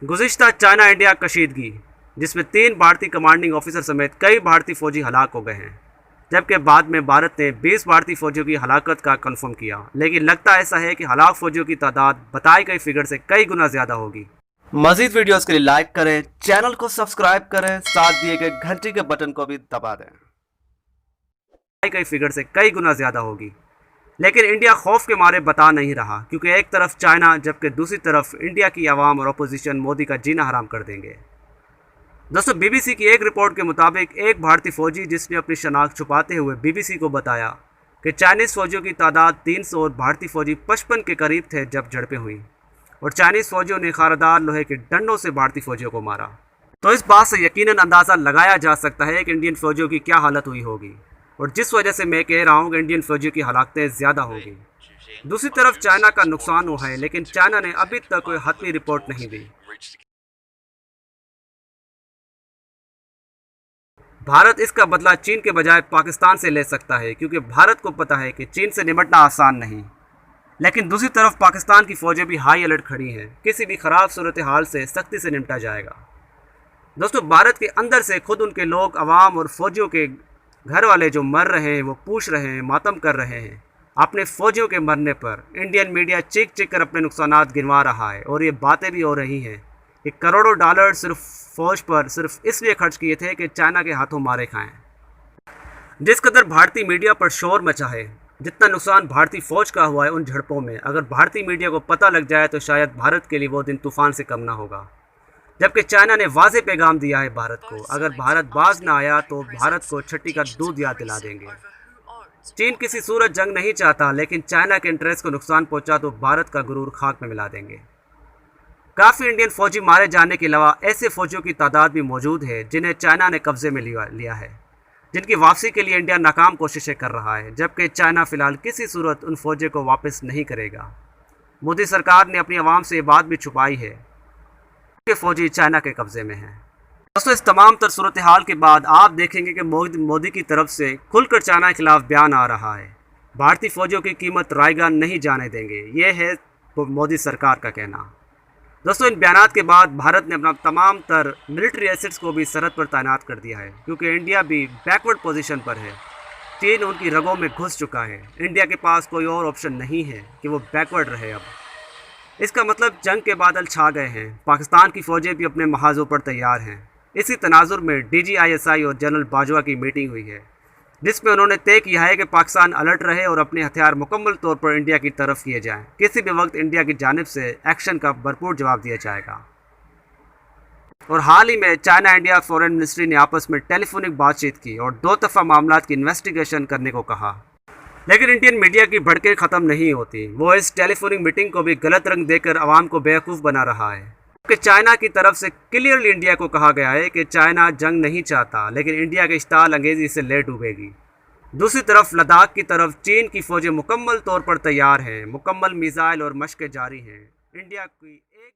गुज़िश्ता China India कशीदगी, जिसमें 3 भारतीय commanding officer समेत कई भारतीय फौजी हलाक हो गए हैं, जबकि बाद में भारत ने 20 भारतीय फौजियों की हलाकत का कन्फर्म किया। लेकिन लगता ऐसा है कि हलाक फौजियों की तादाद बताई गई फिगर से कई गुना ज़्यादा होगी। मज़ीद वीडियोस के लिए लाइक करें, चैनल को सब्सक्राइब करें, साथ दिए गए घंटी के बटन को भी दबा दें। बताई गई फिगर से कई गुना ज़्यादा होगी, लेकिन इंडिया खौफ के मारे बता नहीं रहा, क्योंकि एक तरफ चाइना जबकि दूसरी तरफ इंडिया की आवाम और अपोजिशन मोदी का जीना हराम कर देंगे। दोस्तों, बीबीसी की एक रिपोर्ट के मुताबिक एक भारतीय फौजी जिसने अपनी शनाख्त छुपाते हुए बीबीसी को बताया कि चाइनीज़ फौजियों की तादाद 300 और भारतीय फौजी 55 के करीब थे जब झड़पें हुई और चाइनीज़ फौजियों ने खारदार लोहे के डंडों से भारतीय फौजियों को मारा। तो इस बात से यकीनन अंदाज़ा लगाया जा सकता है कि इंडियन फौजियों की क्या हालत हुई होगी, और जिस वजह से मैं कह रहा हूँ कि इंडियन फौजियों की हलाकतें ज़्यादा होगी। दूसरी तरफ चाइना का नुकसान हुआ है, लेकिन चाइना ने अभी तक कोई हतमी रिपोर्ट नहीं दी। भारत इसका बदला चीन के बजाय पाकिस्तान से ले सकता है, क्योंकि भारत को पता है कि चीन से निपटना आसान नहीं। लेकिन दूसरी तरफ पाकिस्तान की फ़ौजें भी हाई अलर्ट खड़ी हैं, किसी भी ख़राब सूरत हाल से सख्ती से निपटा जाएगा। दोस्तों, भारत के अंदर से खुद उनके लोग, आवाम और फौजियों के घर वाले जो मर रहे हैं, वो पूछ रहे हैं, मातम कर रहे हैं अपने फौजियों के मरने पर। इंडियन मीडिया चीख चीख कर अपने नुकसानात गिनवा रहा है, और ये बातें भी हो रही हैं कि करोड़ों डॉलर सिर्फ फौज पर सिर्फ इसलिए खर्च किए थे कि चाइना के हाथों मारे खाएं। जिस कदर भारतीय मीडिया पर शोर मचा है, जितना नुकसान भारतीय फौज का हुआ है उन झड़पों में, अगर भारतीय मीडिया को पता लग जाए तो शायद भारत के लिए वो दिन तूफान से कम ना होगा। जबकि चाइना ने वाज़ेह पैगाम दिया है भारत को, अगर भारत बाज ना आया तो भारत को छठी का दूध याद दिला देंगे। चीन किसी सूरत जंग नहीं चाहता, लेकिन चाइना के इंटरेस्ट को नुकसान पहुंचा तो भारत का गुरूर खाक में मिला देंगे। काफ़ी इंडियन फौजी मारे जाने के अलावा ऐसे फौजियों की तादाद भी मौजूद है जिन्हें चाइना ने कब्जे में लिया है, जिनकी वापसी के लिए इंडिया नाकाम कोशिशें कर रहा है, जबकि चाइना फ़िलहाल किसी सूरत उन फौजियों को वापस नहीं करेगा। मोदी सरकार ने अपनी आवाम से ये बात भी छुपाई है कि फौजी चाइना के कब्ज़े में हैं। दोस्तों, इस तमाम तर सूरत हाल के बाद आप देखेंगे कि मोदी की तरफ से खुलकर चाइना के खिलाफ बयान आ रहा है। भारतीय फौजियों की कीमत रायगा नहीं जाने देंगे, ये है मोदी सरकार का कहना। दोस्तों, इन बयानात के बाद भारत ने अपना तमाम तर मिलिट्री एसेट्स को भी सरहद पर तैनात कर दिया है, क्योंकि इंडिया भी बैकवर्ड पोजीशन पर है। चीन उनकी रगों में घुस चुका है। इंडिया के पास कोई और ऑप्शन नहीं है कि वो बैकवर्ड रहे। अब इसका मतलब जंग के बादल छा गए हैं। पाकिस्तान की फ़ौजें भी अपने महाजों पर तैयार हैं। इसी तनाजुर में DGISI और जनरल बाजवा की मीटिंग हुई है, जिसमें उन्होंने तय किया है कि पाकिस्तान अलर्ट रहे और अपने हथियार मुकम्मल तौर पर इंडिया की तरफ किए जाएं। किसी भी वक्त इंडिया की जानिब से एक्शन का भरपूर जवाब दिया जाएगा। और हाल ही में चाइना इंडिया फॉरेन मिनिस्ट्री ने आपस में टेलीफोनिक बातचीत की और 2 दफ़ा मामलात की इन्वेस्टिगेशन करने को कहा। लेकिन इंडियन मीडिया की भड़कें ख़त्म नहीं होती। वो इस टेलीफोनिक मीटिंग को भी गलत रंग देकर आवाम को बेवकूफ़ बना रहा है, कि चाइना की तरफ से क्लियरली इंडिया को कहा गया है कि चाइना जंग नहीं चाहता, लेकिन इंडिया के इश्ताल अंगेज़ी से ले डूबेगी। दूसरी तरफ लद्दाख की तरफ चीन की फ़ौजें मुकम्मल तौर पर तैयार हैं, मुकम्मल मिसाइल और मशक़ें जारी हैं। इंडिया की एक